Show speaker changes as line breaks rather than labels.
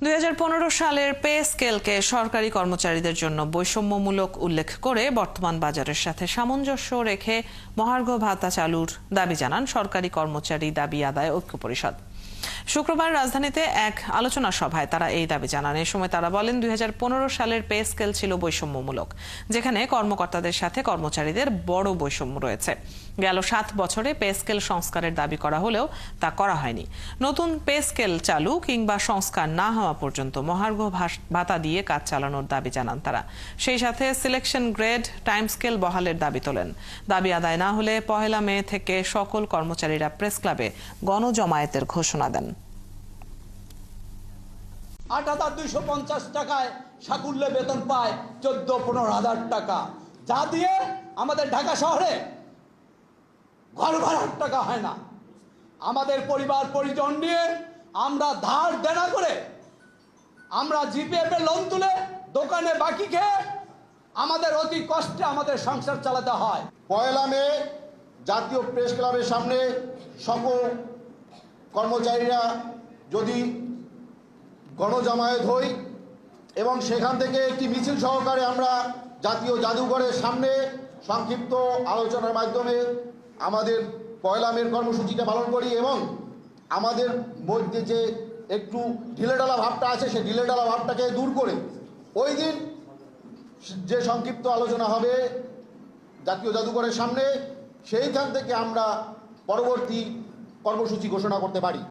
2015 সালের পে স্কেলকে সরকারি কর্মচারীদের জন্য বৈষম্যমূলক উল্লেখ করে বর্তমান বাজারের সাথে সামঞ্জস্য রেখে মহার্ঘ ভাতা চালুর দাবি জানান সরকারি কর্মচারী দাবি আদায় ঐক্য পরিষদ। শুক্রবার রাজধানীতে এক আলোচনা সভায় তারা এই দাবি জানান। এ সময় তারা বলেন, 2015 সালের পে স্কেল ছিল বৈষম্যমূলক, যেখানে কর্মকর্তাদের সাথে কর্মচারীদের বড় বৈষম্য রয়েছে। গেল 7 বছরে পে স্কেল সংস্কারের দাবি করা হলেও তা করা হয়নি। নতুন পে স্কেল চালু কিংবা সংস্কার না হওয়া পর্যন্ত মহার্ঘ ভাতা দিয়ে কাজ চালানোর দাবি জানান তারা। সেই সাথে সিলেকশন গ্রেড টাইম স্কেল বহালের দাবি তোলেন। দাবি আদায় না হলে 1 মে থেকে সকল কর্মচারীরা প্রেস ক্লাবে গণজমায়েতের ঘোষণা দেন।
৮,২৫০ টাকায় সাকুল্যে বেতন পায় ১৪-১৫,০০০ টাকা, যা দিয়ে আমাদের ঢাকা শহরে ঘর ভাড়ার টাকা হয় না। আমাদের পরিবার পরিজন নিয়ে আমরা ধার দেনা করে, আমরা জিপিএফ এর লোন তুলে দোকানে বাকি খেয়ে আমাদের অতি কষ্টে আমাদের সংসার চালাতে হয়।
1 মে জাতীয় প্রেস ক্লাবের সামনে সকল কর্মচারীরা যদি গণজামায়াত হই এবং সেখান থেকে একটি মিছিল সহকারে আমরা জাতীয় জাদুঘরের সামনে সংক্ষিপ্ত আলোচনার মাধ্যমে আমাদের 1 মের কর্মসূচিটা পালন করি এবং আমাদের মধ্যে যে একটু ঢিলেঢালা ভাবটা আছে সেই ঢিলেঢালা ভাবটাকে দূর করে ওই দিন যে সংক্ষিপ্ত আলোচনা হবে জাতীয় জাদুঘরের সামনে, সেইখান থেকে আমরা পরবর্তী কর্মসূচি ঘোষণা করতে পারি।